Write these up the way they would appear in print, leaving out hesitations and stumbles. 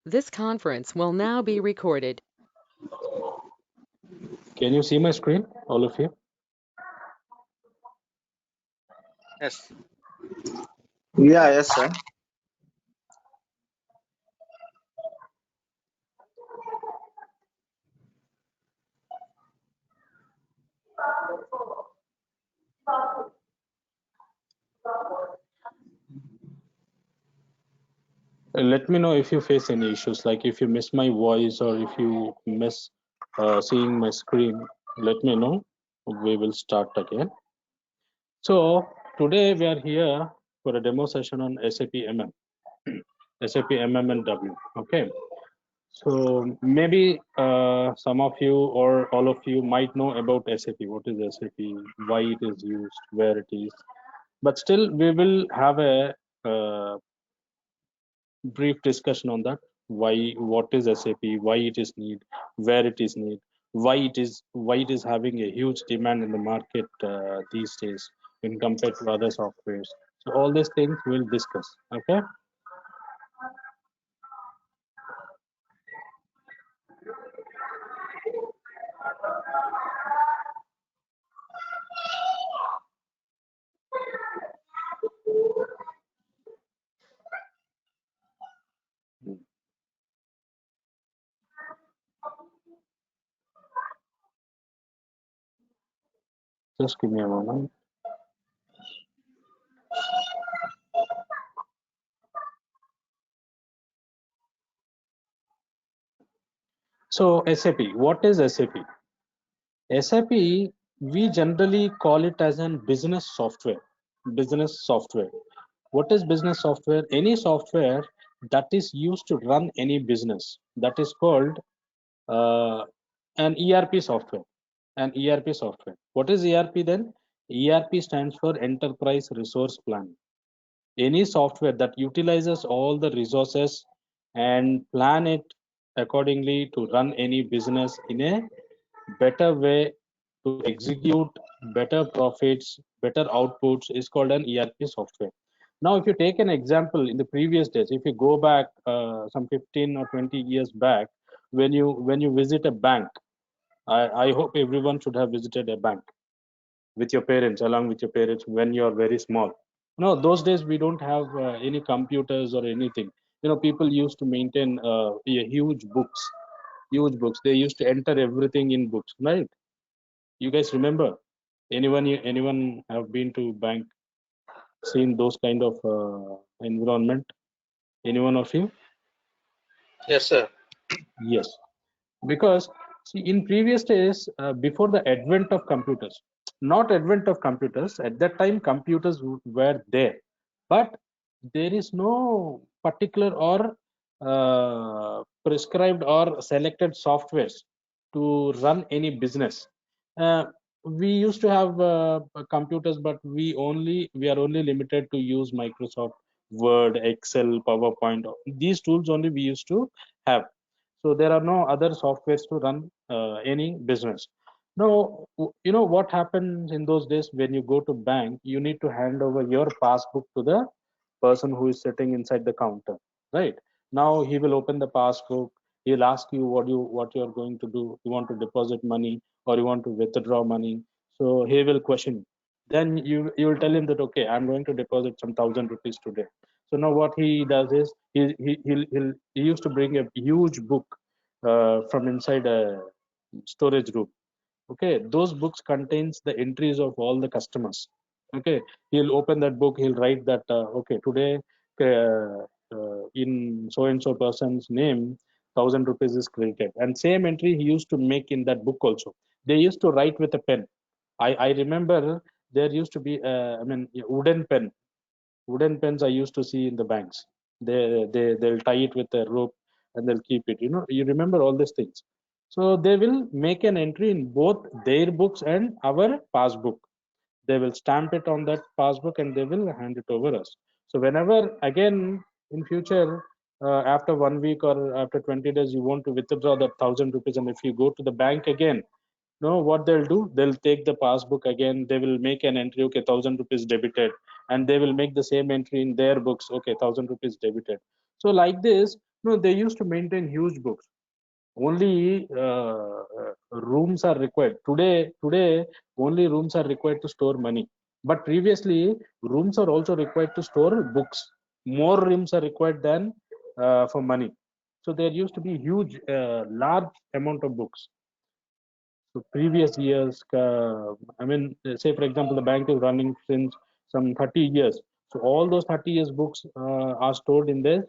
This conference will now be recorded. Can you see my screen, all of you? Yes. Yeah, yes, sir. Let me know if you face any issues, like if you miss my voice or if you miss seeing my screen, let me know. We will start again. So today we are here for a demo session on SAP MM, SAP MM and W. Okay. So maybe some of you or all of you might know about SAP. What is SAP? Why it is used? Where it is? But still, we will have a brief discussion on that. Why? What is SAP? Why it is need? Where it is need? Why it is having a huge demand in the market these days when compared to other softwares. So all these things we'll discuss. Okay. Just give me a moment. So SAP, what is SAP? SAP, we generally call it as an business software. Business software. What is business software? Any software that is used to run any business. That is called an ERP software. An ERP software. What is ERP then? ERP stands for Enterprise Resource Planning. Any software that utilizes all the resources and plan it accordingly to run any business in a better way to execute better profits, better outputs is called an ERP software. Now, if you take an example in the previous days, if you go back some 15 or 20 years back, when you visit a bank, I hope everyone should have visited a bank with your parents, along with your parents when you are very small. No, those days we don't have any computers or anything. People used to maintain huge books, huge books. They used to enter everything in books, right? You guys remember? Anyone have been to bank, seen those kind of environment? Anyone of you? Yes, sir. Yes, because see, in previous days, before the advent of computers, not advent of computers, at that time computers were there, but there is no particular or prescribed or selected softwares to run any business. uh, we used to have computers, but we are only limited to use Microsoft Word, Excel, PowerPoint. These tools only we used to have. So there are no other softwares to run any business. Now, what happens in those days? When you go to bank, you need to hand over your passbook to the person who is sitting inside the counter, right? Now he will open the passbook. He'll ask you what you are going to do. You want to deposit money or you want to withdraw money? So he will question you. Then you will tell him that, okay, I'm going to deposit some 1,000 rupees today. So now what he does is he used to bring a huge book from inside a storage room. Okay, those books contains the entries of all the customers. Okay, he'll open that book. He'll write that, okay, today in so and so person's name 1,000 rupees is credited, and same entry he used to make in that book also. They used to write with a pen. I remember there used to be wooden pen. Wooden pens I used to see in the banks. They'll tie it with a rope and they'll keep it. You remember all these things. So they will make an entry in both their books and our passbook. They will stamp it on that passbook and they will hand it over us. So whenever again in future, after 1 week or after 20 days, you want to withdraw that 1,000 rupees, and if you go to the bank again, no, what they'll do, they'll take the passbook again. They will make an entry, okay, 1,000 rupees debited, and they will make the same entry in their books, okay, 1,000 rupees debited. So like this, No, they used to maintain huge books. Only rooms are required. Today, only rooms are required to store money. But previously, rooms are also required to store books. More rooms are required than for money. So there used to be huge, large amount of books. So previous years, I mean, say for example, the bank is running since some 30 years. So all those 30 years books are stored in the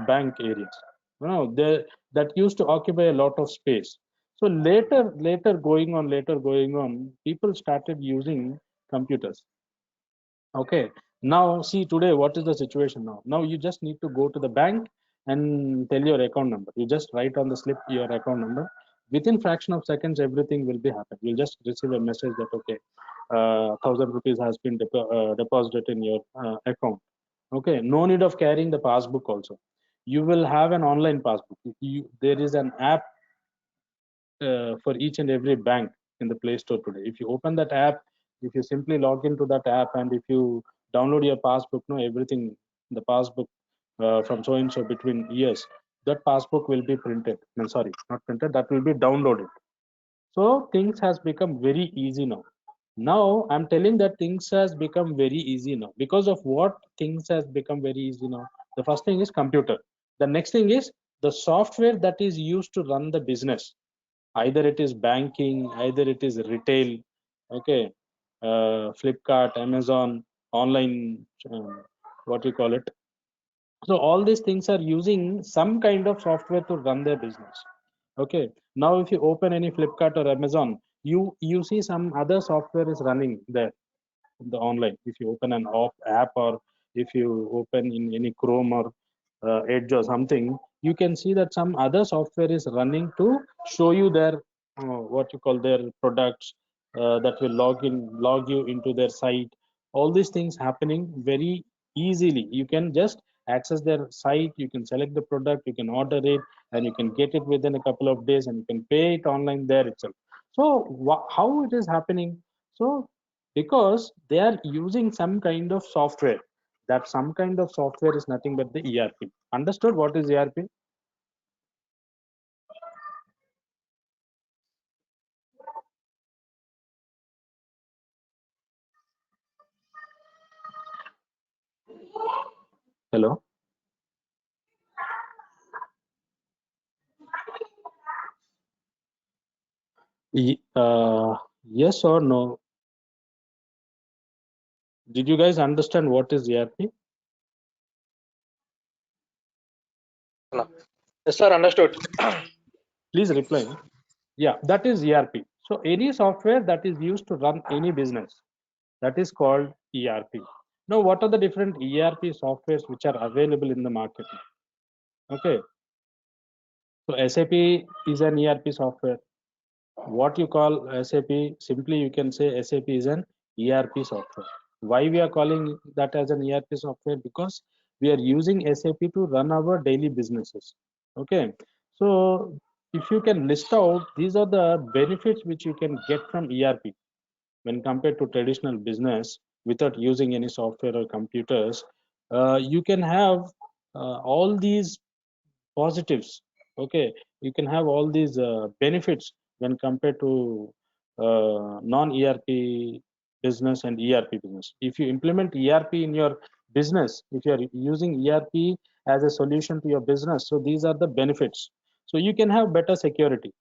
bank areas. No, that used to occupy a lot of space. So later going on, people started using computers. Okay. Now see today what is the situation now? Now you just need to go to the bank and tell your account number. You just write on the slip your account number. Within fraction of seconds, everything will be happen. You'll just receive a message that okay, 1,000 rupees has been deposited in your account. Okay. No need of carrying the passbook also. You will have an online passbook. There is an app for each and every bank in the Play Store today. If you open that app, if you simply log into that app and if you download your passbook, no, everything, the passbook from so and so between years, that passbook will be printed. No, sorry, not printed, that will be downloaded. So things has become very easy now. Now I'm telling that things has become very easy now. Because of what things has become very easy now? The first thing is computer. The next thing is the software that is used to run the business. Either it is banking, either it is retail, okay, Flipkart, Amazon, online, what you call it. So all these things are using some kind of software to run their business. Okay. Now if you open any Flipkart or Amazon, you see some other software is running there the online. If you open an app or if you open in any Chrome or Edge or something, you can see that some other software is running to show you their what you call their products that will log you into their site. All these things happening very easily. You can just access their site, you can select the product, you can order it, and you can get it within a couple of days, and you can pay it online there itself. So how it is happening? So because they are using some kind of software. That some kind of software is nothing but the ERP. Understood what is ERP? Hello. Yes or no? Did you guys understand what is ERP? No. Yes, sir. Understood. Please reply. Yeah, that is ERP. So any software that is used to run any business, that is called ERP. Now, what are the different ERP softwares which are available in the market? Okay, so SAP is an ERP software. What you call SAP, simply you can say SAP is an ERP software. Why we are calling that as an ERP software? Because we are using SAP to run our daily businesses. Okay, so if you can list out, these are the benefits which you can get from ERP when compared to traditional business without using any software or computers. You can have all these positives. Okay, you can have all these benefits when compared to non-ERP business and ERP business. If you implement ERP in your business, if you are using ERP as a solution to your business, so these are the benefits. So you can have better security.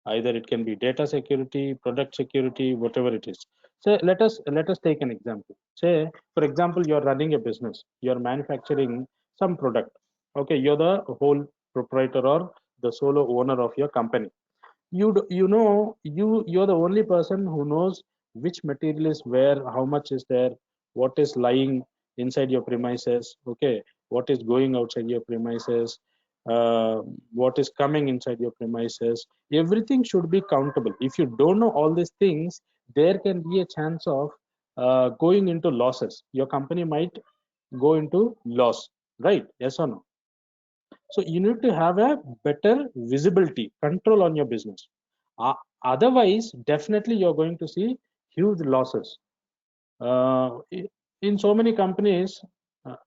Either it can be data security, product security, whatever it is. So let us take an example. Say for example you're running a business, you're manufacturing some product. Okay, you're the whole proprietor or the solo owner of your company. You know you're the only person who knows which material is where, how much is there, what is lying inside your premises. Okay, what is going outside your premises, uh, what is coming inside your premises. Everything should be countable. If you don't know all these things, there can be a chance of going into losses. Your company might go into loss, right? Yes or no? So you need to have a better visibility, control on your business. Uh, Otherwise, definitely you're going to see huge losses. In so many companies,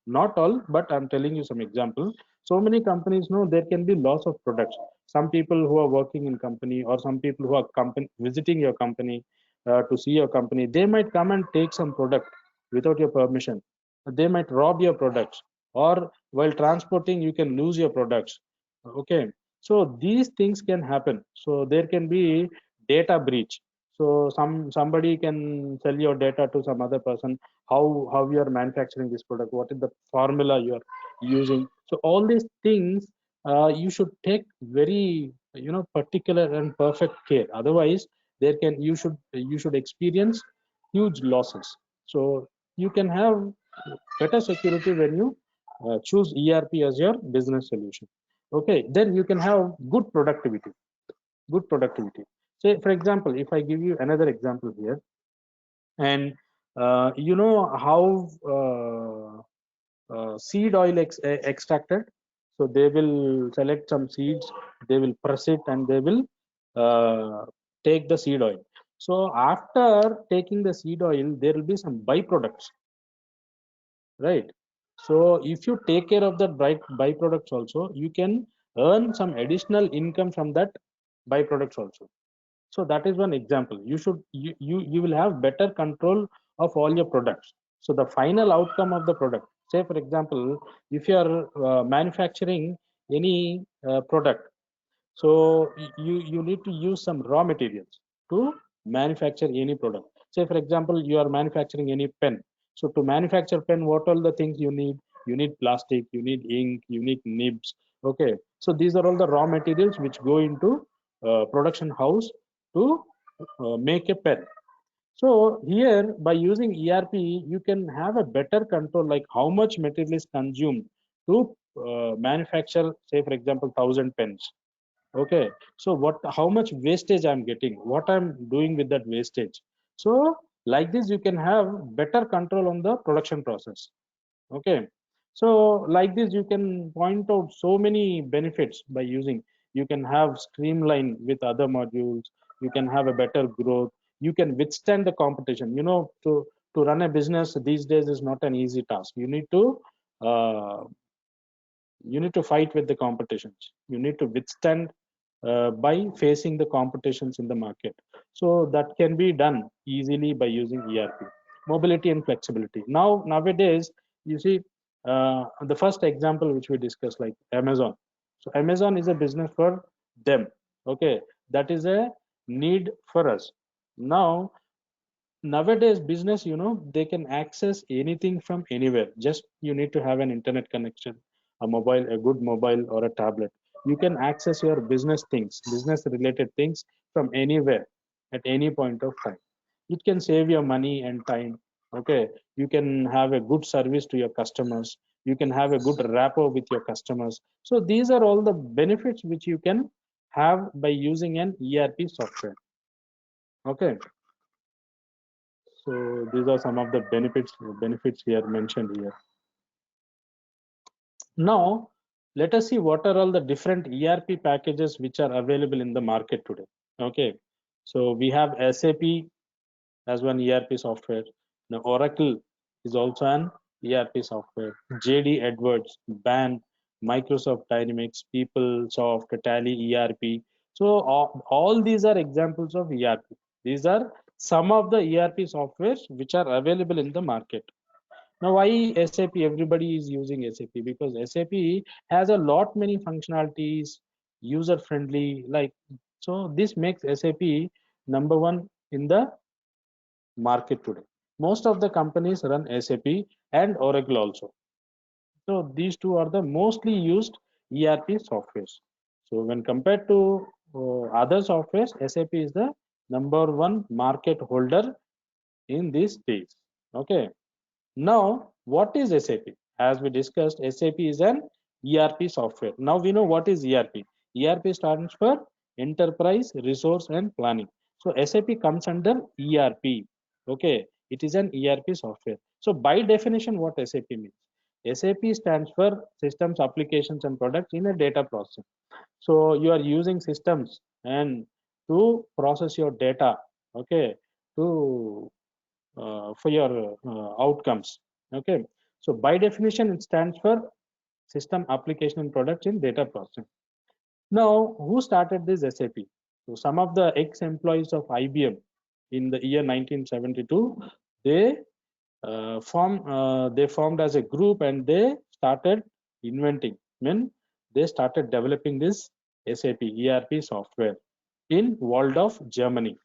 Not all, but I'm telling you some example. So many companies know there can be loss of products. Some people who are working in company, or some people who are company visiting your company to see your company, they might come and take some product without your permission. They might rob your products, or while transporting you can lose your products. Okay, so these things can happen. So there can be data breach. So somebody can sell your data to some other person, how you are manufacturing this product, what is the formula you are using. So all these things you should take very particular and perfect care. Otherwise there can you should experience huge losses. So you can have better security when you choose ERP as your business solution. Okay, then you can have good productivity. Good productivity. Say for example, if I give you another example here, and you know how seed oil extracted. So they will select some seeds, they will press it, and they will uh, take the seed oil. So after taking the seed oil, there will be some byproducts, right? So if you take care of the byproducts also, you can earn some additional income from that byproducts also. So that is one example. You will have better control of all your products. So the final outcome of the product, say for example, if you are manufacturing any product, so you need to use some raw materials to manufacture any product. Say for example, you are manufacturing any pen. So to manufacture pen, what all the things you need? You need plastic, you need ink, you need nibs. Okay, so these are all the raw materials which go into production house to make a pen. So here by using ERP, you can have a better control, like how much material is consumed to manufacture, say for example, 1,000 pens. Okay, so how much wastage I'm getting, what I'm doing with that wastage. So like this you can have better control on the production process. Okay, so like this you can point out so many benefits by using. You can have streamline with other modules, you can have a better growth, you can withstand the competition. To run a business these days is not an easy task. Uh, you need to fight with the competitions, you need to withstand by facing the competitions in the market. So that can be done easily by using ERP. Mobility and flexibility. Nowadays, you see, the first example which we discussed, like Amazon. So Amazon is a business for them. Okay, that is a need for us. Now nowadays business, they can access anything from anywhere. Just you need to have an internet connection, a good mobile or a tablet. You can access your business related things from anywhere at any point of time. It can save your money and time. Okay, you can have a good service to your customers, you can have a good rapport with your customers. So these are all the benefits which you can have by using an ERP software. Okay, so these are some of the benefits here mentioned here. Now let us see what are all the different ERP packages which are available in the market today. Okay, so we have SAP as one ERP software. Now Oracle is also an ERP software. JD Edwards, BAN, Microsoft Dynamics, PeopleSoft, Tally ERP. So all these are examples of ERP. These are some of the ERP softwares which are available in the market. Now why SAP? Everybody is using SAP because SAP has a lot many functionalities, user friendly. Like, so this makes SAP number one in the market today. Most of the companies run SAP and Oracle also. So these two are the mostly used ERP softwares. So when compared to other softwares, SAP is the number one market holder in this space. Okay. Now, what is SAP? As we discussed, SAP is an ERP software. Now we know what is ERP. ERP stands for Enterprise Resource and Planning. So SAP comes under ERP. Okay, it is an ERP software. So by definition, what SAP means? SAP stands for Systems, Applications and Products in a Data Processing. So you are using systems and to process your data. Okay, to for your outcomes. Okay, So by definition, it stands for System Application and Products in Data Processing. Now, who started this SAP? So some of the ex-employees of IBM in the year 1972, they formed as a group and they started inventing. They started developing this SAP ERP software in Waldorf, Germany,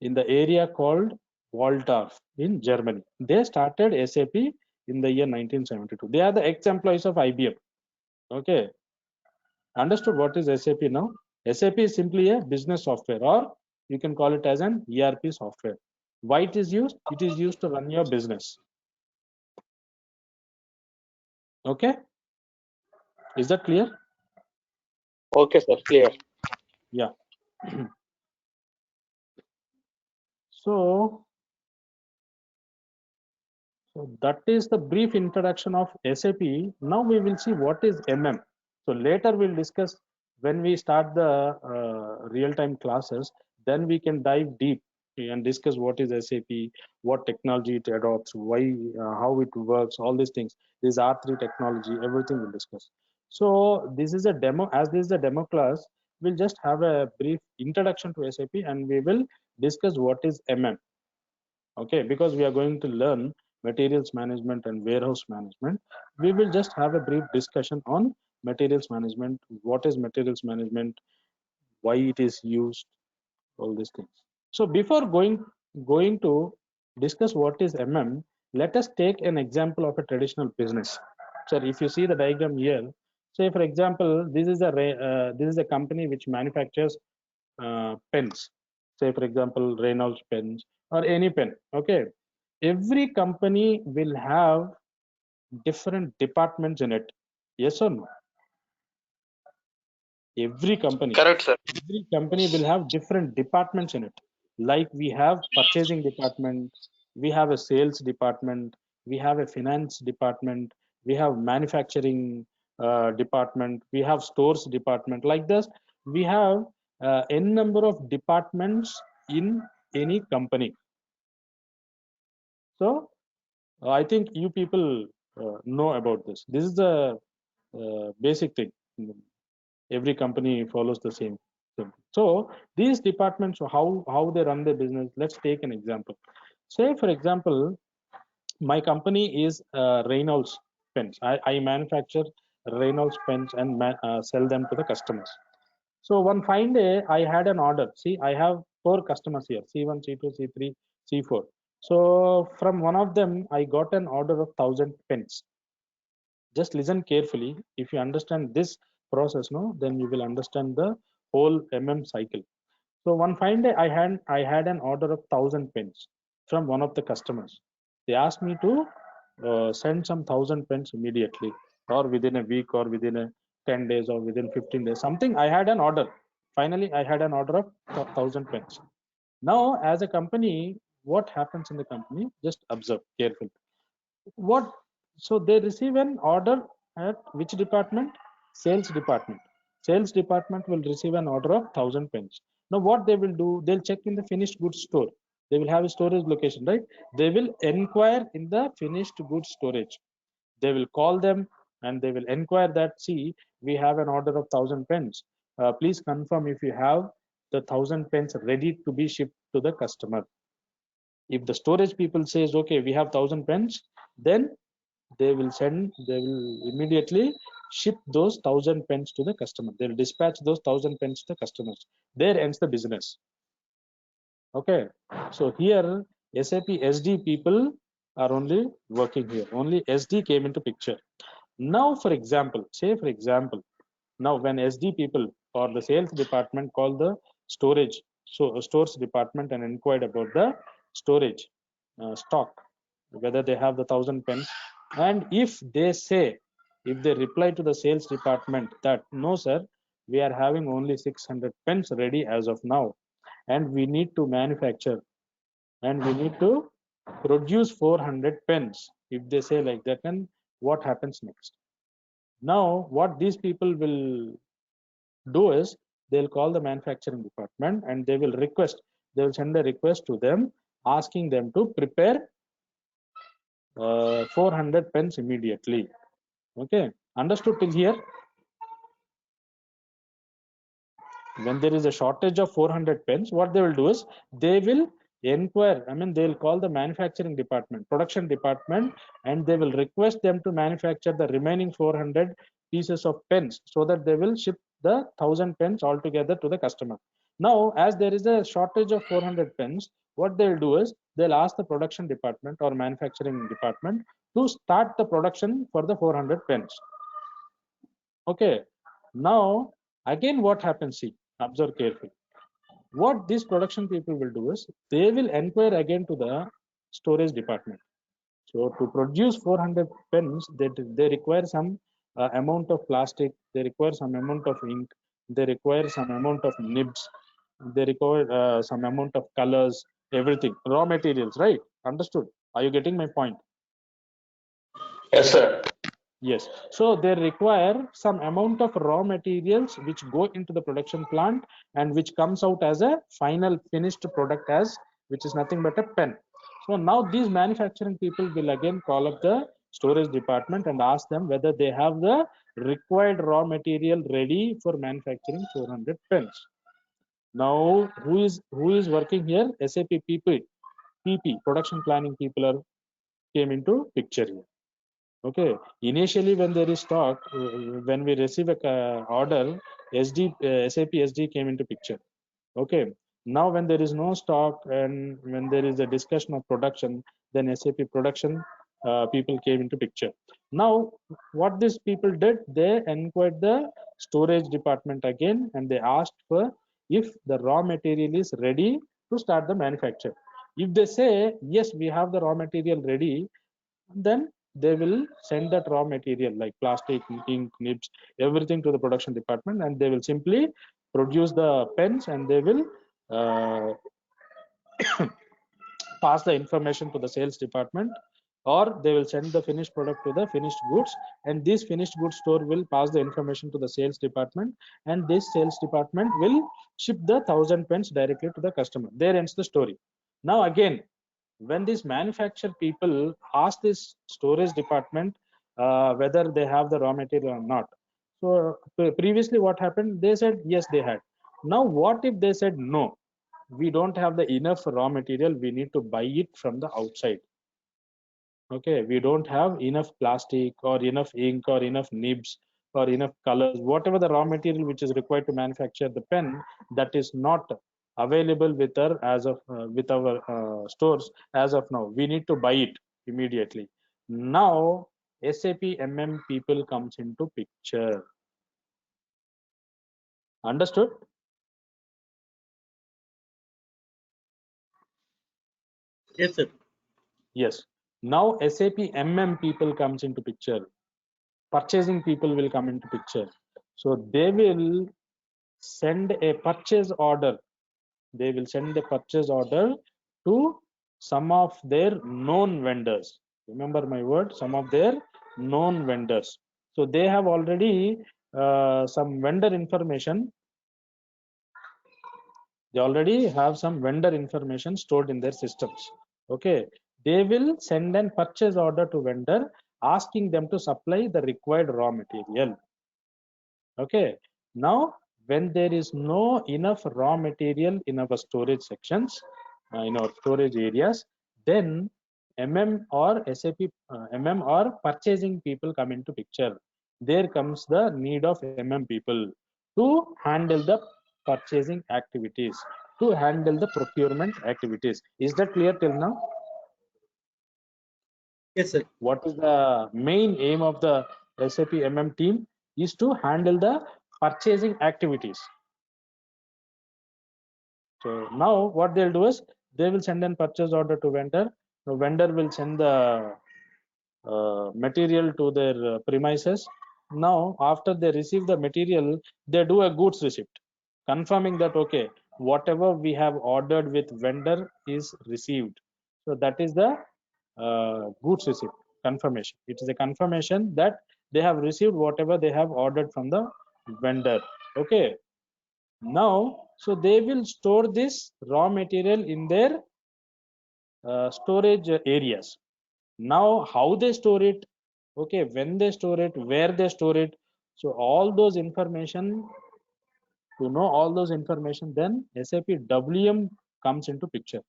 in the area called Waldorf in Germany. They started SAP in the year 1972. They are the ex-employees of IBM. Okay, understood what is SAP now? SAP is simply a business software, or you can call it as an ERP software. Why it is used? It is used to run your business. Okay, is that clear? Okay, sir. Clear. Yeah. So that is the brief introduction of SAP. Now we will see what is MM. So later we'll discuss when we start the real-time classes, then we can dive deep and discuss what is SAP, what technology it adopts, why, how it works, all these things. This R3 technology, everything we'll discuss. So this is a demo. As this is a demo class, we'll just have a brief introduction to SAP and we will discuss what is MM. Okay, because we are going to learn materials management and warehouse management. We will just have a brief discussion on materials management, what is materials management, why it is used, all these things. So before going to discuss what is MM, let us take an example of a traditional business. So if you see the diagram here, say for example, this is a company which manufactures pens. Say for example, Reynolds pens or any pen. Okay, every company will have different departments in it. Yes or no? Every company Correct, sir. will have different departments in it. Like we have purchasing department, we have a sales department, we have a finance department, we have manufacturing department, we have stores department. Like this, we have n number of departments in any company. So I think you people know about this. This is the basic thing. Every company follows the same thing. So these departments, how they run their business. Let's take an example. Say for example, my company is Reynolds pens. I manufacture Reynolds pens and sell them to the customers. So one fine day, I had an order. See, I have 4 customers here: C1, C2, C3, C4. So from one of them, I got an order of 1,000 pens. Just listen carefully. If you understand this process, no, then you will understand the whole MM cycle. So one fine day, I had an order of 1,000 pens from one of the customers. They asked me to send some 1,000 pens immediately, or within a week, or within a 10 days, or within 15 days. Something. I had an order. Finally, I had an order of 1,000 pens. Now, as a company, what happens in the company? Just observe carefully. What? So they receive an order at which department? Sales department. Sales department will receive an order of 1,000 pens. Now what they will do? They'll check in the finished goods store. They will have a storage location, right? They will inquire in the finished goods storage. They will call them and they will inquire that, see, we have an order of 1,000 pens. Please confirm if you have the 1,000 pens ready to be shipped to the customer. If the storage people says, okay, we have 1,000 pens, then they will immediately ship those 1,000 pens to the customer. They'll dispatch those 1,000 pens to the customers. There ends the business. Okay, so here SAP SD people are only working here. Only SD came into picture. Now for example, say for example, now when SD people or the sales department call the storage, so stores department, and inquired about the storage stock, whether they have the 1,000 pens, and if they reply to the sales department that no sir, we are having only 600 pens ready as of now, and we need to manufacture and we need to produce 400 pens. If they say like that, then what happens next? Now what these people will do is they'll call the manufacturing department and they will send a request to them asking them to prepare 400 pens immediately. Okay, understood till here? When there is a shortage of 400 pens, what they will do is they will inquire, they'll call the manufacturing department, production department, and they will request them to manufacture the remaining 400 pieces of pens so that they will ship the 1000 pens altogether to the customer. Now, as there is a shortage of 400 pens, what they'll do is they'll ask the production department or manufacturing department to start the production for the 400 pens. Okay, now again what happens, see, observe carefully. What these production people will do is they will inquire again to the storage department. So to produce 400 pens, they require some amount of plastic, they require some amount of ink, they require some amount of nibs, they require some amount of colors, everything, raw materials, right? Understood? Are you getting my point? Yes, sir. Yes, so they require some amount of raw materials which go into the production plant and which comes out as a final finished product, as which is nothing but a pen. So now these manufacturing people will again call up the storage department and ask them whether they have the required raw material ready for manufacturing 400 pens. Now who is working here? SAP PP production planning people are came into picture here. Okay, initially when there is stock, when we receive a order, SAP SD came into picture. Okay, now when there is no stock and when there is a discussion of production, then SAP production people came into picture. Now what these people did, they inquired the storage department again and they asked for if the raw material is ready to start the manufacture. If they say yes, we have the raw material ready, then they will send that raw material like plastic, ink, nibs, everything to the production department, and they will simply produce the pens and they will uh, pass the information to the sales department, or they will send the finished product to the finished goods, and this finished goods store will pass the information to the sales department, and this sales department will ship the 1000 pens directly to the customer. There ends the story. Now again, when these manufacture people ask this storage department whether they have the raw material or not, so previously what happened, they said yes, they had. Now what if they said no, we don't have the enough raw material, we need to buy it from the outside. Okay, we don't have enough plastic or enough ink or enough nibs or enough colors, whatever the raw material which is required to manufacture the pen, that is not available with our as of with our stores as of now, we need to buy it immediately. Now SAP MM people comes into picture. Understood? Yes, sir. Yes. Now SAP MM people comes into picture. Purchasing people will come into picture. So they will send a purchase order. They will send a purchase order to some of their known vendors. Remember my word, some of their known vendors. So they have already some vendor information. They already have some vendor information stored in their systems. Okay, they will send an purchase order to vendor asking them to supply the required raw material. Okay, now when there is no enough raw material in our storage sections, in our storage areas, then MM or SAP MM or purchasing people come into picture. There comes the need of MM people to handle the purchasing activities, to handle the procurement activities. Is that clear till now? Yes, sir. What is the main aim of the SAP MM team? Is to handle the purchasing activities. So now what they'll do is they will send an purchase order to vendor. The vendor will send the material to their premises. Now after they receive the material, they do a goods receipt, confirming that okay, whatever we have ordered with vendor is received. So that is the goods receipt confirmation. It is a confirmation that they have received whatever they have ordered from the vendor. Okay, now so they will store this raw material in their storage areas. Now how they store it, okay, when they store it, where they store it. So all those information, to know all those information, then SAP WM comes into picture.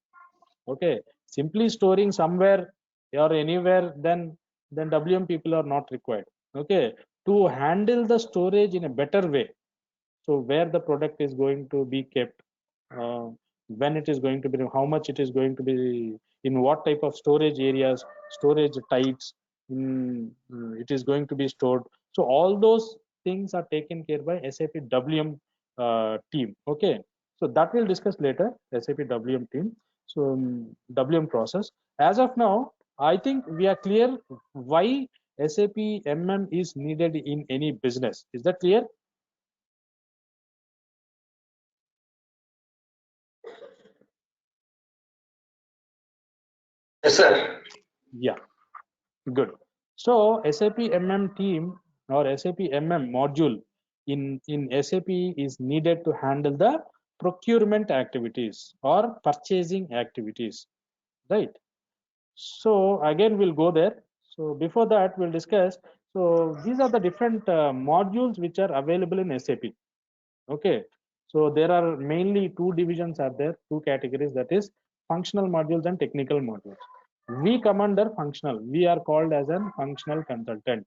Okay, simply storing somewhere or anywhere, then WM people are not required. Okay, to handle the storage in a better way, so where the product is going to be kept, uh, when it is going to be, how much it is going to be, in what type of storage areas, storage types, it is going to be stored. So all those things are taken care by SAP WM team. Okay, so that we'll discuss later, SAP WM team. So WM process. As of now, I think we are clear why SAP MM is needed in any business. Is that clear? Yes, sir. Yeah, good. So SAP MM team or SAP MM module in SAP is needed to handle the procurement activities or purchasing activities, right? So again, we'll go there. So before that, we'll discuss. So these are the different modules which are available in SAP. Okay, so there are mainly two divisions are there, two categories, that is functional modules and technical modules. We come under functional. We are called as a functional consultant.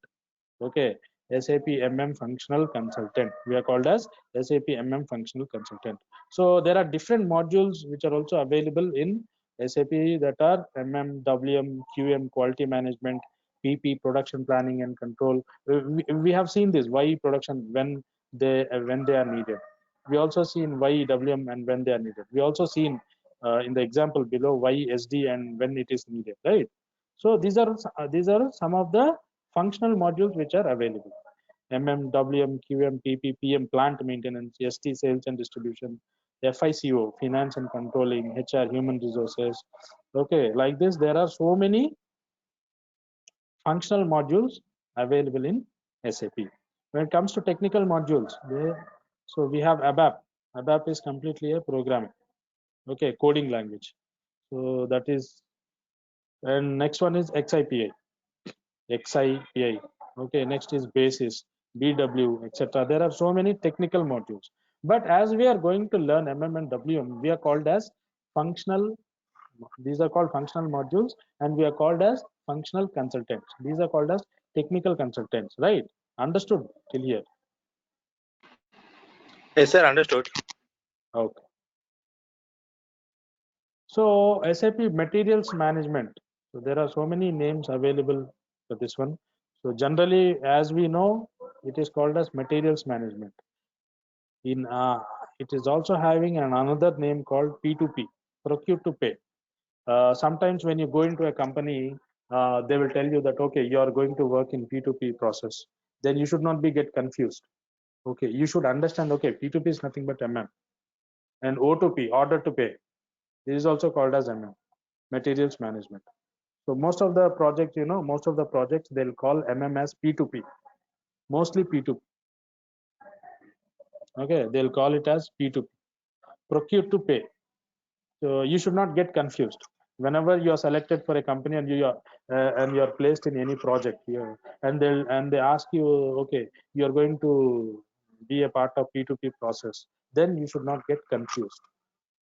Okay, SAP MM functional consultant. We are called as SAP MM functional consultant. So there are different modules which are also available in SAP, that are MM, WM, QM, quality management, PP, production planning and control. We have seen this YE production when they are needed. We also seen YE WM and when they are needed. We also seen in the example below YE SD and when it is needed, right? So these are some of the functional modules which are available. MM, WM, QM, PP, PM, plant maintenance, ST, sales and distribution, FICO, finance and controlling, HR, human resources. Okay, like this, there are so many functional modules available in SAP. When it comes to technical modules, so we have ABAP. ABAP is completely a programming, okay, coding language. So that is, and next one is XIPI. XIPI. Okay, next is basis, BW, etc. There are so many technical modules. But as we are going to learn MM and WM, we are called as functional. These are called functional modules, and we are called as functional consultants. These are called as technical consultants, right? Understood till here? Yes, sir. Understood. Okay. So SAP materials management. So there are so many names available for this one. So generally, as we know, it is called as materials management. In it is also having another name called P2P, procure to pay. Sometimes when you go into a company, they will tell you that okay, you are going to work in P2P process. Then you should not be get confused. Okay, you should understand. Okay, P2P is nothing but MM, and O2P, order to pay. This is also called as MM, materials management. So most of the project, most of the projects they'll call MM as P2P, mostly P2P. Okay, they'll call it as P2P, procure to pay. So you should not get confused. Whenever you are selected for a company and you are placed in any project here, and they ask you, okay, you are going to be a part of P2P process, then you should not get confused,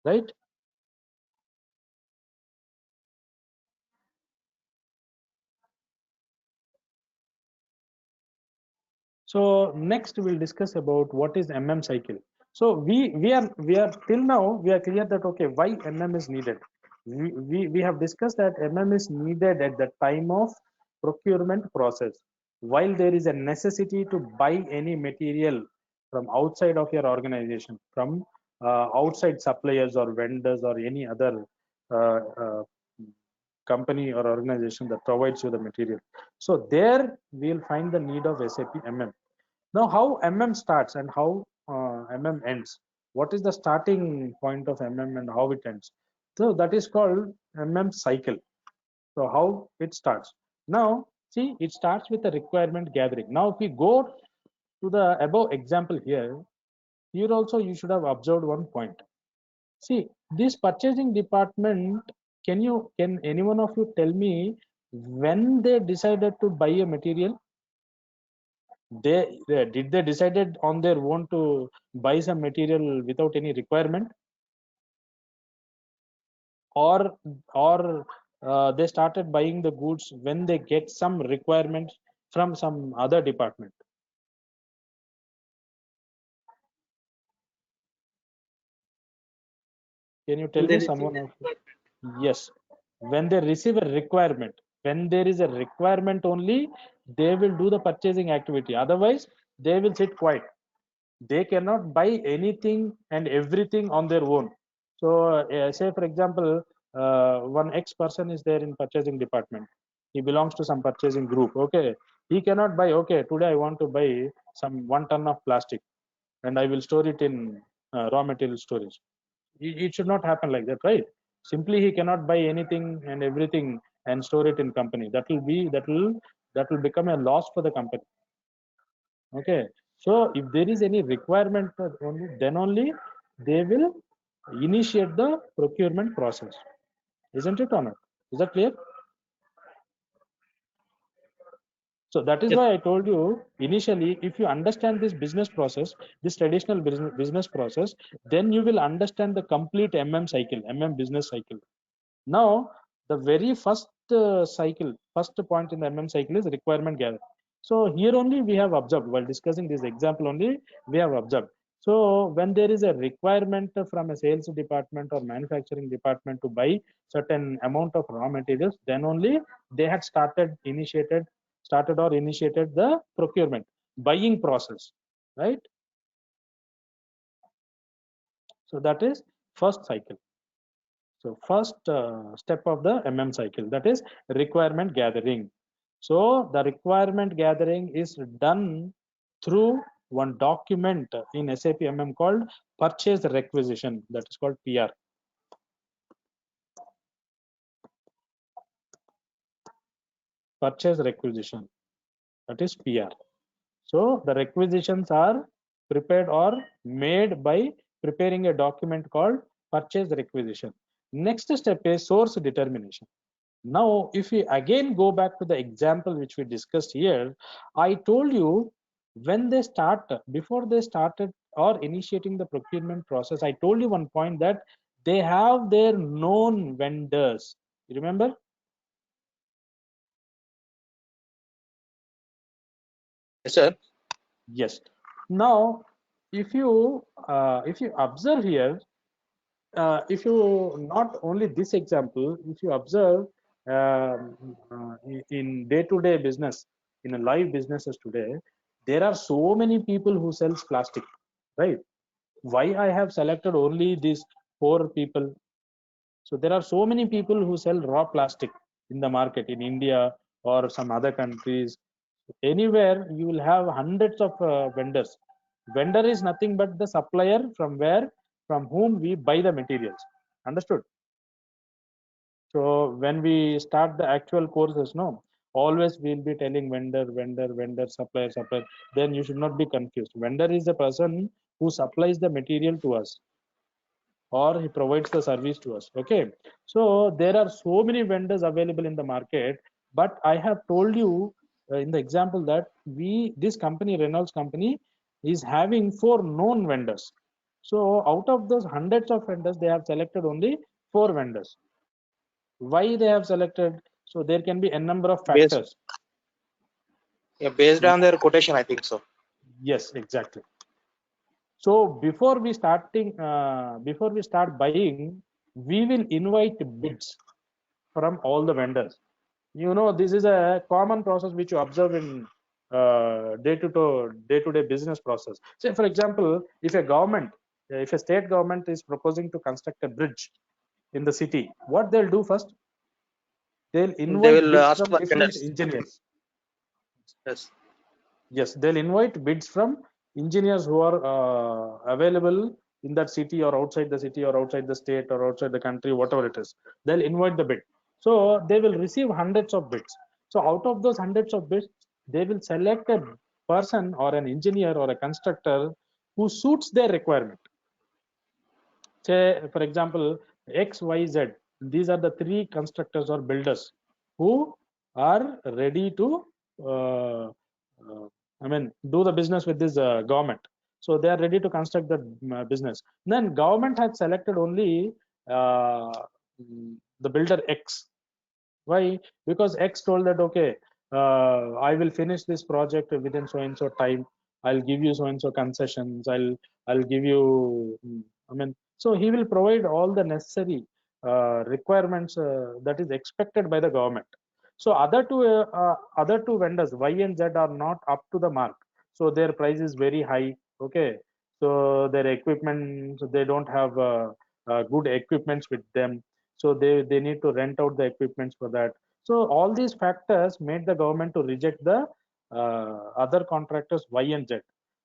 right? So next we'll discuss about what is MM cycle. So we are till now we are clear that okay, why MM is needed. We have discussed that MM is needed at the time of procurement process, while there is a necessity to buy any material from outside of your organization, from outside suppliers or vendors or any other uh, uh, company or organization that provides you the material. So there we'll find the need of SAP MM. Now, how MM starts and how MM ends? What is the starting point of MM and how it ends? So that is called MM cycle. So how it starts? Now, see, it starts with the requirement gathering. Now, if we go to the above example here also you should have observed one point. See, this purchasing department, can any one of you tell me when they decided to buy a material, did they decided on their own to buy some material without any requirement, or they started buying the goods when they get some requirements from some other department? Can you tell When they me, receive someone the of you? requirement. Yes, when they receive a requirement, when there is a requirement only, they will do the purchasing activity. Otherwise, they will sit quiet. They cannot buy anything and everything on their own. So, say for example, one X person is there in purchasing department. He belongs to some purchasing group. Okay, he cannot buy. Okay, today I want to buy some 1 ton of plastic, and I will store it in raw material storage. It should not happen like that, right? Simply he cannot buy anything and everything and store it in company. That will become a loss for the company. Okay, so if there is any requirement only, then only they will initiate the procurement process, isn't it or not? Is that clear? So that is Yes. why I told you initially, if you understand this business process, this traditional business process, then you will understand the complete MM cycle, MM business cycle. Now, the very first cycle, first point in the MM cycle is requirement gathering. So here only we have observed, while discussing this example only, we have observed. So when there is a requirement from a sales department or manufacturing department to buy certain amount of raw materials, then only they had started or initiated the procurement, buying process, right? So that is first cycle. So first step of the MM cycle, that is requirement gathering. So the requirement gathering is done through one document in SAP MM called purchase requisition, that is called PR. Purchase requisition, that is PR. So the requisitions are prepared or made by preparing a document called purchase requisition. Next step is source determination. Now, if we again go back to the example which we discussed here, I told you when they start, before they started or initiating the procurement process, I told you one point that they have their known vendors. You remember? Yes, sir. Yes. Now, if you observe here, if you not only this example, if you observe in day-to-day business, in a live businesses today, there are so many people who sells plastic, right? Why I have selected only these 4 people? So there are so many people who sell raw plastic in the market in India or some other countries. Anywhere you will have hundreds of vendors. Vendor is nothing but the supplier from whom we buy the materials. Understood? So when we start the actual courses, no, always we'll be telling vendor, supplier, supplier. Then you should not be confused. Vendor is the person who supplies the material to us, or he provides the service to us. Okay, so there are so many vendors available in the market, but I have told you in the example that this company, Reynolds company, is having 4 known vendors. So out of those hundreds of vendors, they have selected only 4 vendors. Why they have selected? So there can be a number of Based, factors. yeah, based on their quotation, I think so. Yes, exactly. So before we start buying, we will invite bids from all the vendors. You know, this is a common process which you observe in day-to-day business process. Say, for example, if a state government is proposing to construct a bridge in the city, what they'll do first? They'll They invite will bids ask from for different tenders. engineers. Yes. Yes, they'll invite bids from engineers who are available in that city or outside the city or outside the state or outside the country, whatever it is. They'll invite the bid. So they will receive hundreds of bids. So out of those hundreds of bids, they will select a person or an engineer or a constructor who suits their requirement. Say, for example, X, Y, Z. These are the 3 constructors or builders who are ready to do the business with this government. So they are ready to construct the business. Then government had selected only uh, the builder X. Why? Because X told that, okay, I will finish this project within so and so time. I'll give you so and so concessions. I'll give you. So he will provide all the necessary requirements that is expected by the government. So other two vendors Y and Z are not up to the mark. So their price is very high. Okay. So their equipment, so they don't have good equipments with them. So they need to rent out the equipments for that. So all these factors made the government to reject the other contractors Y and Z.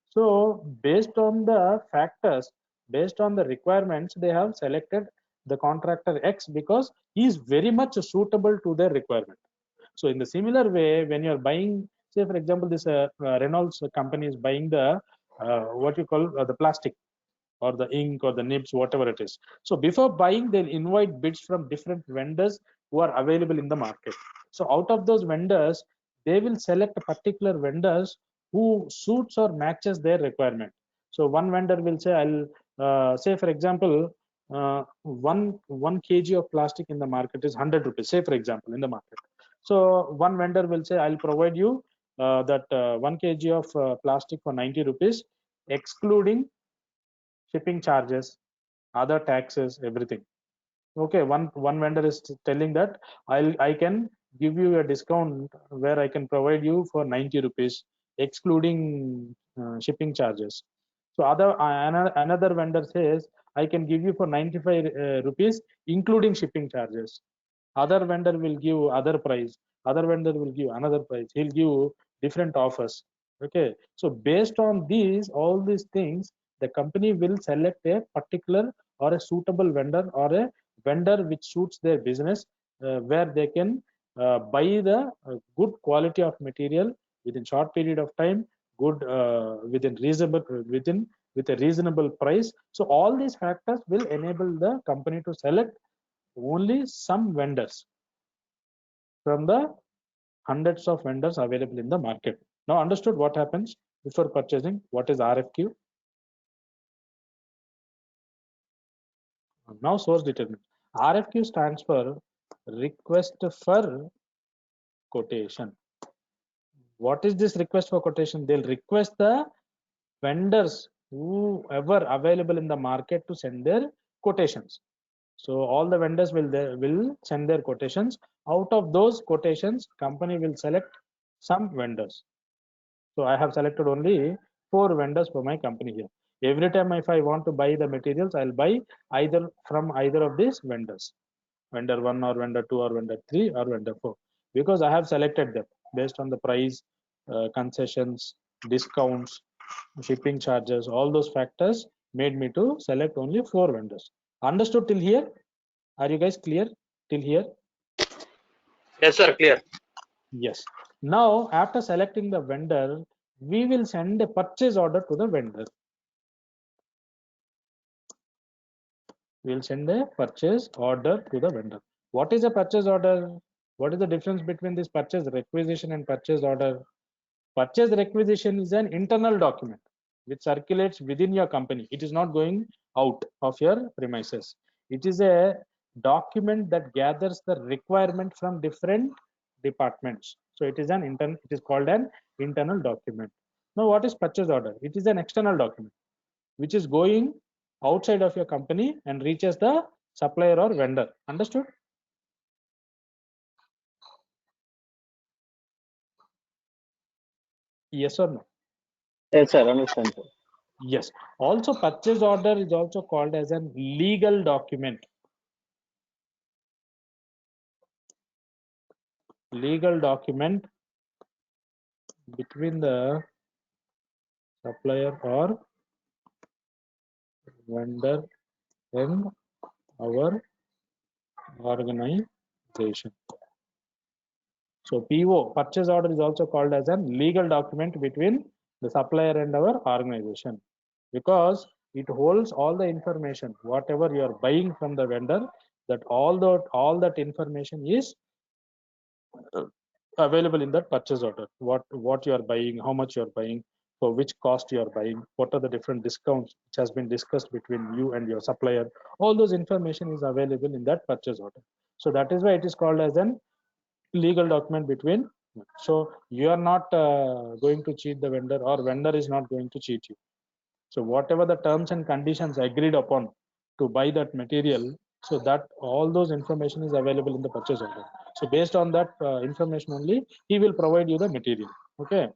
So based on the factors, based on the requirements, they have selected the contractor X because he is very much suitable to their requirement. So in the similar way, when you're buying, say for example, this Reynolds company is buying the what you call the plastic or the ink or the nibs, whatever it is. So before buying, they'll invite bids from different vendors who are available in the market. So out of those vendors, they will select particular vendors who suits or matches their requirement. So one vendor will say, I'll say for example, one kg of plastic in the market is 100 rupees, say for example, in the market. So one vendor will say, I'll provide you that 1 kg of plastic for 90 rupees, excluding shipping charges, other taxes, everything. Okay, one vendor is telling that I can give you a discount where I can provide you for 90 rupees, excluding shipping charges. So another vendor says I can give you for 95 rupees, including shipping charges. Other vendor will give other price, other vendor will give another price, he'll give different offers. Okay, so based on these all these things, the company will select a particular or a suitable vendor or a vendor which suits their business, where they can buy the good quality of material within short period of time, good within reasonable within with a reasonable price. So all these factors will enable the company to select only some vendors from the hundreds of vendors available in the market. Now understood what happens before purchasing? What is RFQ? Now source determinant. RFQ stands for request for quotation. What is this request for quotation? They'll request the vendors whoever available in the market to send their quotations. So all the vendors will send their quotations. Out of those quotations, company will select some vendors. So I have selected only 4 vendors for my company here. Every time if I want to buy the materials, I'll buy either from either of these vendors, vendor 1 or vendor 2 or vendor 3 or vendor 4, because I have selected them based on the price, concessions, discounts, shipping charges, all those factors made me to select only 4 vendors. Understood till here? Are you guys clear till here? Yes, sir. Clear. Yes. Now, after selecting the vendor, we will send a purchase order to the vendor. We will send a purchase order to the vendor. What is a purchase order? What is the difference between this purchase requisition and purchase order? Purchase requisition is an internal document which circulates within your company. It is not going out of your premises. It is a document that gathers the requirement from different departments. So it is called an internal document. Now what is purchase order? It is an external document which is going outside of your company and reaches the supplier or vendor. Understood? Yes or no? Yes, sir. Understand, sir. Yes. Also, purchase order is also called as a legal document. Legal document between the supplier or vendor and our organization. So PO, purchase order, is also called as a legal document between the supplier and our organization, because it holds all the information, whatever you are buying from the vendor, that all that information is available in that purchase order. What you are buying, how much you are buying, for which cost you are buying, what are the different discounts which has been discussed between you and your supplier. All those information is available in that purchase order. So that is why it is called as an legal document between. So you are not going to cheat the vendor, or vendor is not going to cheat you. So whatever the terms and conditions agreed upon to buy that material, so that all those information is available in the purchase order. So based on that information only, he will provide you the material. Okay.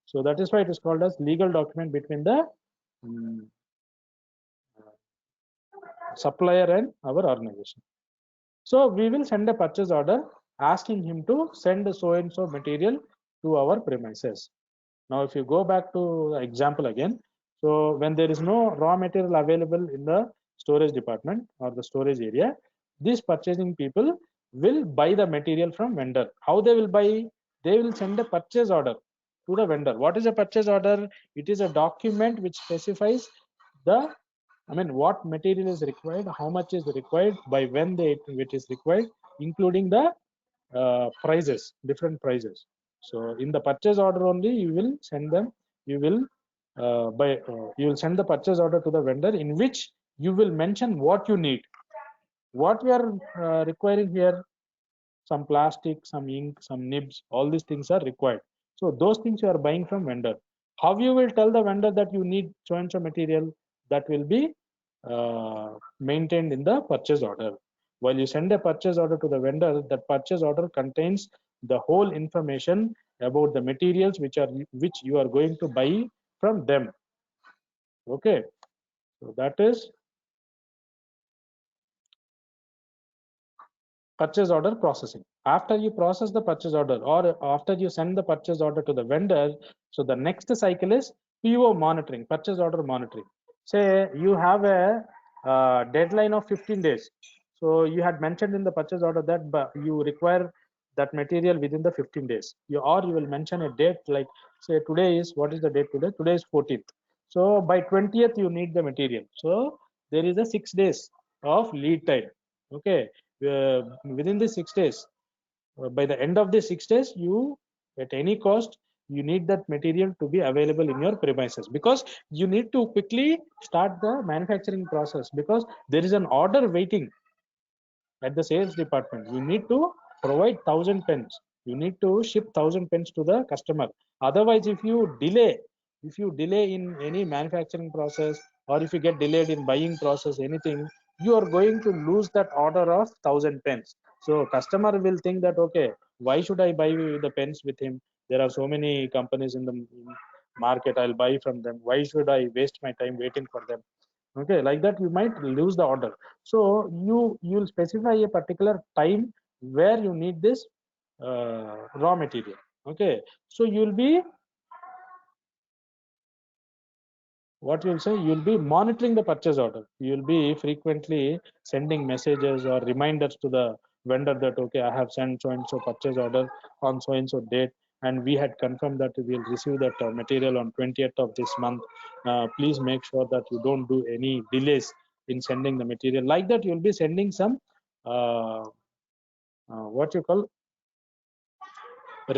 So that is why it is called as legal document between the supplier and our organization. So we will send a purchase order asking him to send so and so material to our premises. Now, if you go back to the example again, so when there is no raw material available in the storage department or the storage area, these purchasing people will buy the material from vendor. How they will buy? They will send a purchase order to the vendor. What is a purchase order? It is a document which specifies the, what material is required, how much is required, by when it is required, including the prices, different prices. So in the purchase order only, you will send them, you will you will send the purchase order to the vendor, in which you will mention what you need. What we are requiring here, some plastic, some ink, some nibs, all these things are required. So those things you are buying from vendor. How you will tell the vendor that you need so and so material? That will be maintained in the purchase order. While you send a purchase order to the vendor, that purchase order contains the whole information about the materials which you are going to buy from them. Okay, so that is purchase order processing. After you process the purchase order, or after you send the purchase order to the vendor, so the next cycle is PO monitoring, purchase order monitoring. Say you have a deadline of 15 days. So you had mentioned in the purchase order that you require that material within the 15 days. Or you will mention a date, like say today is, what is the date today? Today is 14th. So by 20th you need the material. So there is a 6 days of lead time. Okay, within the 6 days, by the end of the 6 days, you, at any cost, you need that material to be available in your premises, because you need to quickly start the manufacturing process, because there is an order waiting at the sales department. You need to provide 1,000 pens. You need to ship 1,000 pens to the customer. Otherwise, if you delay in any manufacturing process, or if you get delayed in buying process, anything, you are going to lose that order of 1,000 pens. So customer will think that, okay, why should I buy the pens with him? There are so many companies in the market, I'll buy from them. Why should I waste my time waiting for them? Okay, like that you might lose the order. So you'll specify a particular time where you need this raw material. Okay, so you'll be, what you'll say, you'll be monitoring the purchase order. You'll be frequently sending messages or reminders to the vendor that, okay, I have sent so and so purchase order on so and so date, and we had confirmed that we will receive that material on 20th of this month. Please make sure that you don't do any delays in sending the material. Like that, you'll be sending some what you call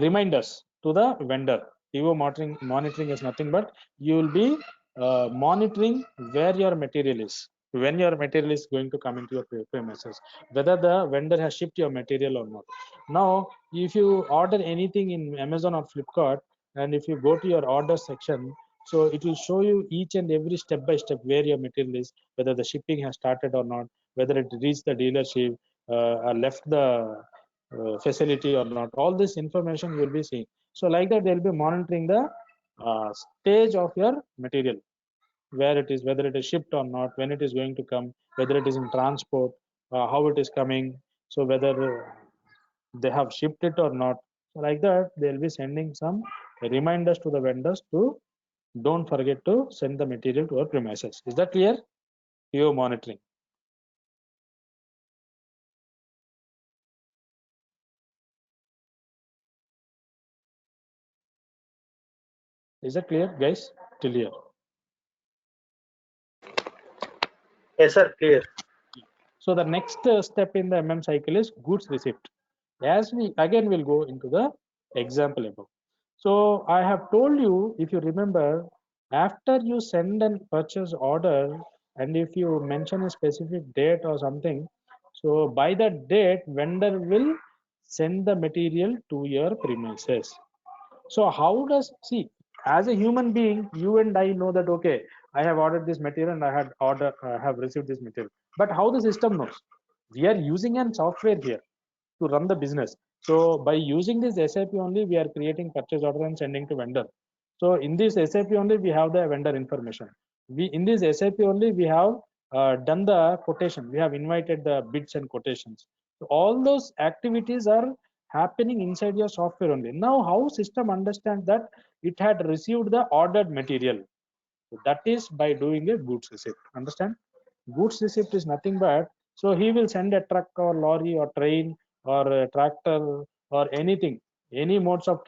reminders to the vendor. PO monitoring is nothing but you will be monitoring where your material is, when your material is going to come into your premises, whether the vendor has shipped your material or not. Now, if you order anything in Amazon or Flipkart, and if you go to your order section, so it will show you each and every step by step where your material is, whether the shipping has started or not, whether it reached the dealership, left the facility or not. All this information you'll be seeing. So like that, they'll be monitoring the stage of your material, where it is, whether it is shipped or not, when it is going to come, whether it is in transport, how it is coming, so whether they have shipped it or not. So like that, they'll be sending some reminders to the vendors to don't forget to send the material to our premises. Is that clear? PO monitoring. Is that clear, guys? Till here. Yes, sir. Clear. So the next step in the MM cycle is goods receipt. As we again will go into the Example above. So I have told you, if you remember, after you send a purchase order and if you mention a specific date or something, so by that date, vendor will send the material to your premises. So how does, see, as a human being, you and I know that, okay, I have ordered this material and I had have received this material. But how the system knows? We are using an software here to run the business. So by using this SAP only, we are creating purchase order and sending to vendor. So in this SAP only, we have the vendor information. We in this SAP only, we have done the quotation. We have invited the bids and quotations. So all those activities are happening inside your software only. Now, how system understands that it had received the ordered material? So that is by doing a goods receipt. Understand? Goods receipt is nothing but, so he will send a truck or lorry or train or a tractor or anything, any modes of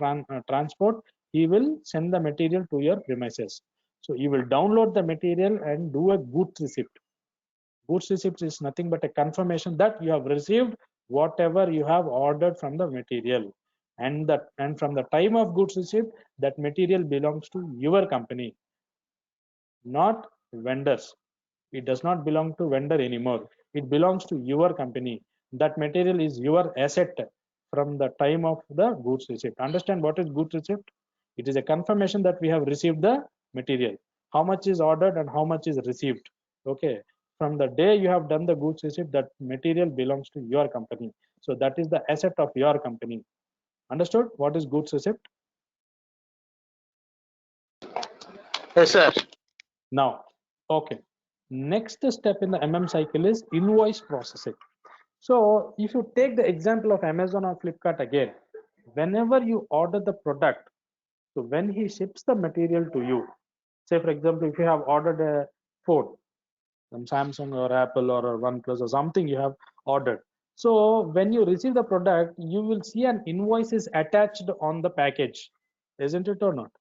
transport, he will send the material to your premises. So you will download the material and do a goods receipt. Goods receipt is nothing but a confirmation that you have received whatever you have ordered from the material. And from the time of goods receipt, that material belongs to your company, not vendors. It does not belong to vendor anymore. It belongs to your company. That material is your asset from the time of the goods receipt. Understand what is goods receipt? It is a confirmation that we have received the material. How much is ordered and how much is received. Okay. From the day you have done the goods receipt, that material belongs to your company. So that is the asset of your company. Understood what is goods receipt? Yes, sir. Now, okay. Next step in the MM cycle is invoice processing. So if you take the example of Amazon or Flipkart again, whenever you order the product, so when he ships the material to you, say for example, if you have ordered a phone from Samsung or Apple or OnePlus or something you have ordered. So when you receive the product, you will see an invoice is attached on the package, isn't it or not?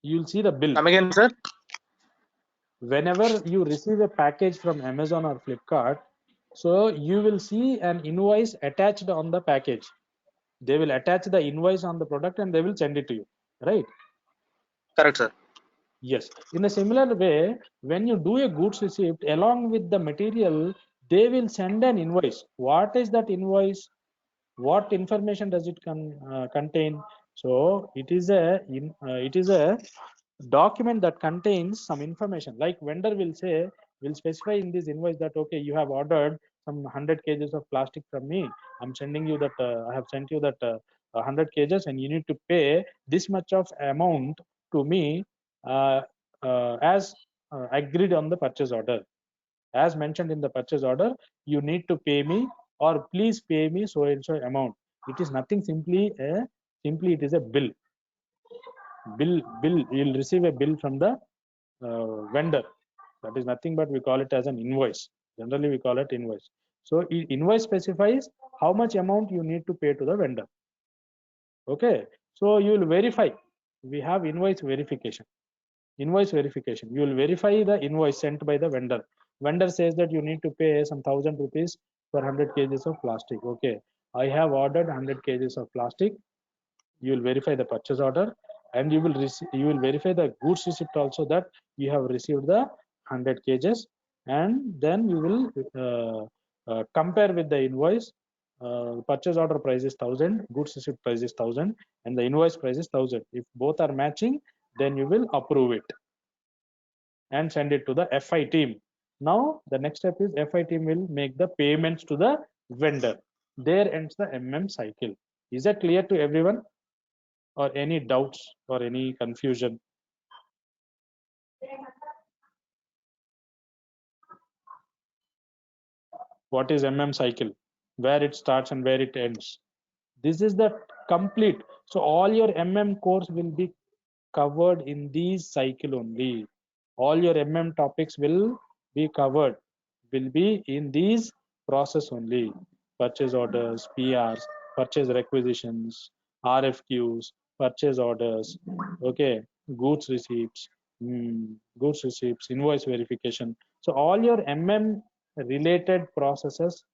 You'll see the bill. Come again, sir. Whenever you receive a package from Amazon or Flipkart, so you will see an invoice attached on the package. They will attach the invoice on the product and they will send it to you, right? Correct, sir. Yes. In a similar way, when you do a goods receipt along with the material, they will send an invoice. What is that invoice? What information does it contain? So it is a document that contains some information, like vendor will specify in this invoice that, okay, you have ordered some 100 kgs of plastic from me. I'm sending you that, I have sent you that 100 kgs and you need to pay this much of amount to me uh, as agreed on the purchase order. As mentioned in the purchase order, you need to pay me, or please pay me so and so amount. It is nothing, simply it is a bill. You'll receive a bill from the vendor. That is nothing but we call it as an invoice. Generally we call it invoice. So invoice specifies how much amount you need to pay to the vendor. Okay, so you will verify. We have invoice verification. You will verify the invoice sent by the vendor. Vendor says that you need to pay some 1,000 rupees for 100 kgs of plastic. Okay, I have ordered 100 kgs of plastic. You will verify the purchase order and you will verify the goods receipt also, that you have received the 100 kgs, and then you will compare with the invoice. Purchase order price is 1,000, goods receipt price is 1,000, and the invoice price is 1,000. If both are matching, then you will approve it and send it to the FI team. Now the next step is FI team will make the payments to the vendor. There ends the MM cycle. Is that clear to everyone, or any doubts or any confusion? What is MM cycle? Where it starts and where it ends? This is the complete. So all your MM course will be covered in these cycle only. All your MM topics will be covered, will be in these process only. Purchase orders, PRs, purchase requisitions, RFQs, purchase orders, okay, goods receipts, goods receipts, invoice verification. So all your MM related processes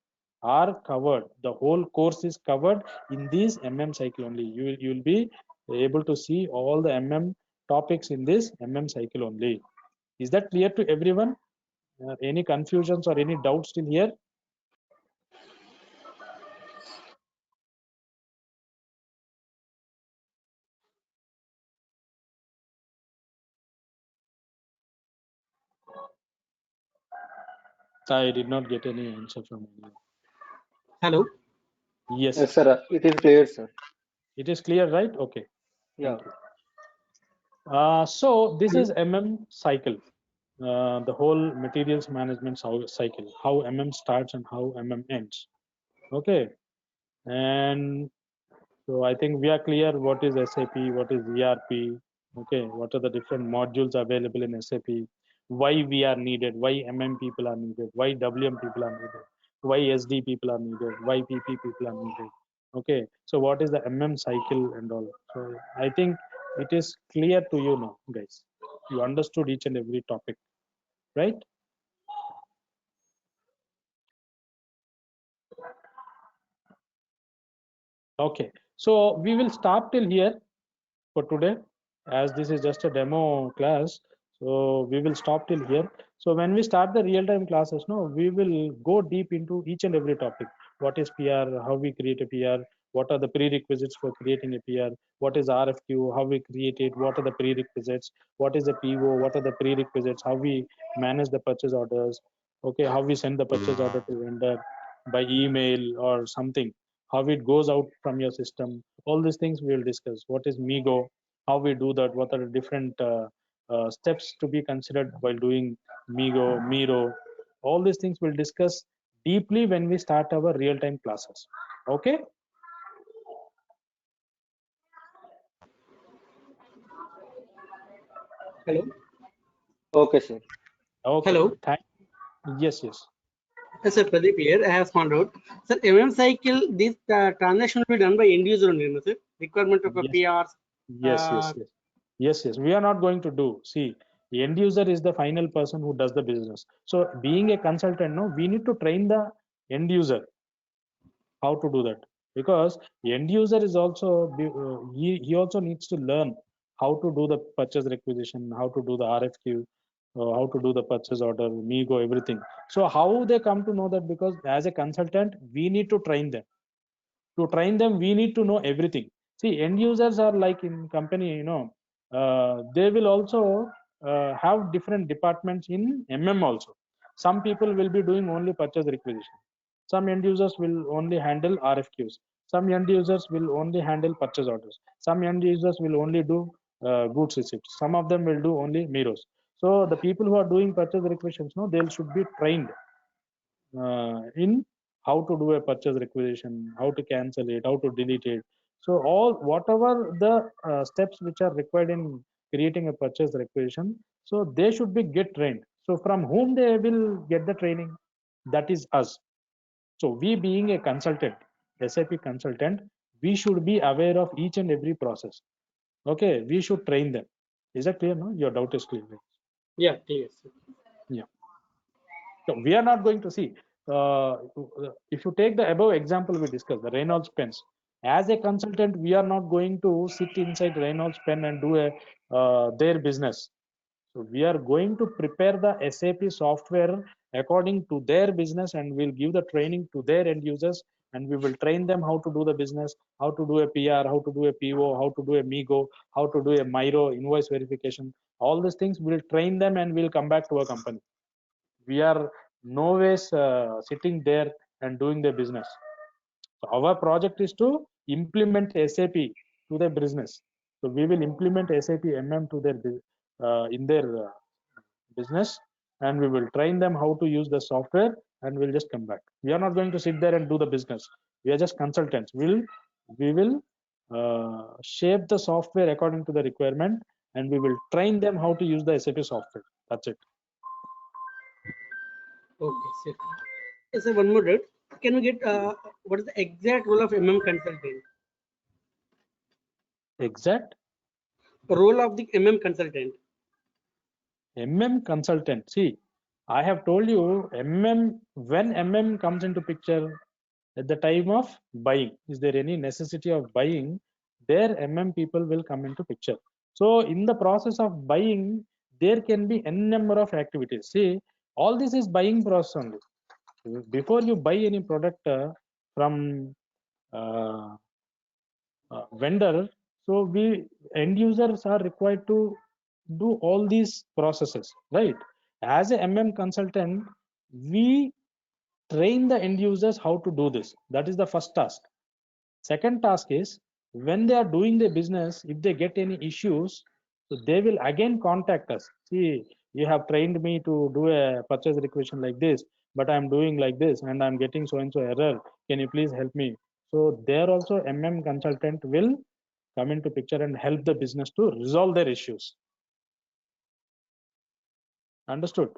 are covered. The whole course is covered in this MM cycle only. You'll be able to see all the MM topics in this MM cycle only. Is that clear to everyone? Any confusions or any doubts still here? I did not get any answer from anyone. Hello. Yes. Yes, sir. It is clear, sir. It is clear, right? Okay. Yeah. Thank you. So this is MM cycle. The whole materials management cycle, how MM starts and how MM ends. Okay. And so I think we are clear what is SAP, what is ERP, okay, what are the different modules available in SAP, why we are needed, why MM people are needed, why WM people are needed, why SD people are needed, why PP people are needed. Okay, so what is the MM cycle and all. So I think it is clear to you now, guys. You understood each and every topic, right? Okay, so we will stop till here for today, as this is just a demo class. So we will stop till here. So when we start the real-time classes, no, we will go deep into each and every topic. What is PR? How we create a PR? What are the prerequisites for creating a PR? What is RFQ? How we create it? What are the prerequisites? What is the PO? What are the prerequisites? How we manage the purchase orders? Okay, how we send the purchase order to vendor by email or something, how it goes out from your system. All these things we will discuss. What is migo, how we do that, what are the different steps to be considered while doing migo, miro. All these things we'll discuss deeply when we start our real-time classes. Okay. Hello. Okay, sir. Okay, Hello. thank. Yes, yes, Yes, sir. Pradeep here. I have found out. Sir, MM cycle, this transaction will be done by end user only, no, sir? Requirement of a yes, PRs. yes, yes, yes, yes, yes. We are not going to do. See, the end user is the final person who does the business. So being a consultant, no, we need to train the end user how to do that, because end user is also he also needs to learn how to do the purchase requisition, how to do the RFQ, how to do the purchase order, migo, everything. So how they come to know that? Because as a consultant we need to train them. To train them we need to know everything. See, end users are like in company, they will also have different departments in MM also. Some people will be doing only purchase requisition, some end users will only handle RFQs, some end users will only handle purchase orders, some end users will only do goods receipts, some of them will do only miros. So the people who are doing purchase requisitions, no, they should be trained in how to do a purchase requisition, how to cancel it, how to delete it. So all whatever the steps which are required in creating a purchase requisition, so they should be get trained. So from whom they will get the training? That is us. So we being a consultant, SAP consultant, we should be aware of each and every process. Okay, we should train them. Is that clear? No, your doubt is clear. Yeah, clear, sir. Yeah. So we are not going to see. If you take the above example we discussed, the Reynolds pens. As a consultant, we are not going to sit inside Reynolds pen and do their business. So we are going to prepare the SAP software according to their business, and we'll give the training to their end users, and we will train them how to do the business, how to do a PR, how to do a PO, how to do a MIGO, how to do a MIRO, invoice verification. All these things we'll train them and we'll come back to our company. We are no ways sitting there and doing the business. So our project is to implement SAP to their business. So we will implement SAP MM to their in their business, and we will train them how to use the software, and we'll just come back. We are not going to sit there and do the business. We are just consultants. We will shape the software according to the requirement, and we will train them how to use the SAP software. That's it. Okay, sir. Yes, sir, one more doubt. Can we get what is the exact role of MM consultant? Exact Role of the MM consultant. MM consultant. See, I have told you MM, when MM comes into picture, At the time of buying, is there any necessity of buying, there people will come into picture. So in the process of buying, there can be n number of activities. See, all this is buying process only. Before you buy any product from uh, vendor, so we end users are required to do all these processes, right? As a consultant, we train the end users how to do this. That is the first task. Second task is, when they are doing the business, if they get any issues, so they will again contact us. See, you have trained me to do a purchase requisition like this, but I'm doing like this and I'm getting so and so error. Can you please help me? So there also consultant will come into picture and help the business to resolve their issues. Understood?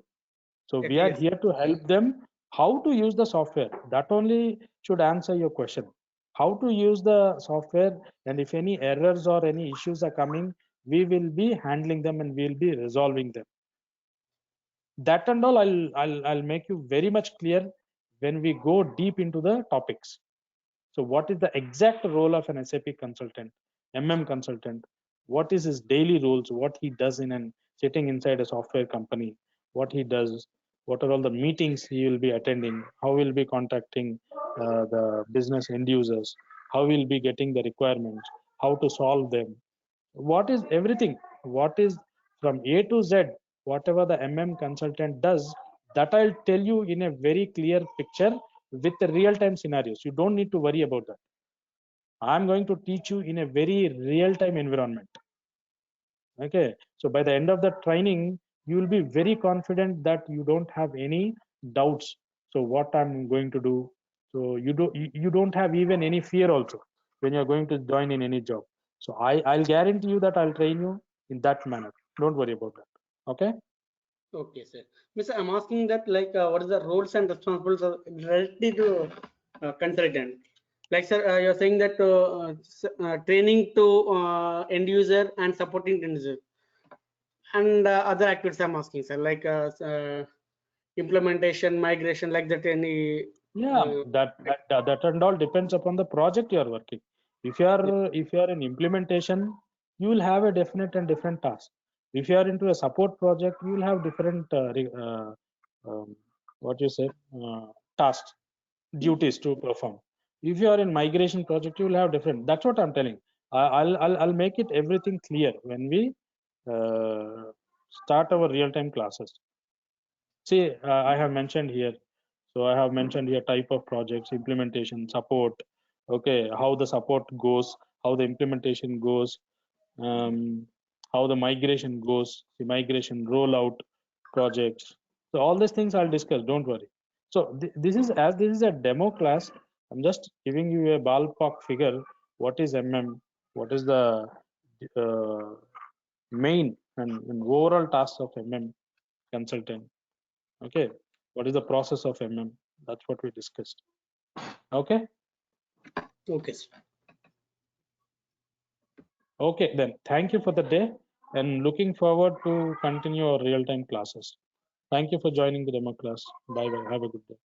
So we are here to help them how to use the software. That only should answer your question. How to use the software, and if any errors or any issues are coming, we will be handling them and we'll be resolving them. That and all I'll make you very much clear when we go deep into the topics. So what is the exact role of an SAP consultant, consultant? What is his daily roles? What he does in and sitting inside a software company? What he does? What are all the meetings he will be attending? How will be contacting the business end users? How will be getting the requirements? How to solve them? What is everything? What is from A to Z? Whatever the consultant does, that I'll tell you in a very clear picture with the real-time scenarios. You don't need to worry about that. I'm going to teach you in a very real-time environment. Okay, so by the end of the training, you will be very confident that you don't have any doubts. So what I'm going to do, so you don't have even any fear also when you're going to join in any job. So I'll guarantee you that I'll train you in that manner. Don't worry about that. Okay. Okay, sir. Mister, I'm asking that what is the roles and responsibilities related to consultant? Like, sir, you're saying that training to end user and supporting end user, and other activities I'm asking, sir, like implementation, migration, like that. Any? Yeah, that and all depends upon the project you are working. If you are in implementation, you will have a definite and different task. If you are into a support project, you will have different what you say tasks, duties to perform. If you are in migration project, you will have different. That's what I'm telling. I'll make it everything clear when we start our real-time classes. See, I have mentioned here. So I have mentioned here type of projects, implementation, support. Okay, how the support goes, how the implementation goes, how the migration goes, the migration rollout projects. So all these things I'll discuss. Don't worry. So this is a demo class. I'm just giving you a ballpark figure. What is What is the main and overall tasks of consultant? Okay, what is the process of That's what we discussed. Okay. Okay, sir. Okay, then thank you for the day and looking forward to continue our real-time classes. Thank you for joining the demo class. Bye bye. Have a good day.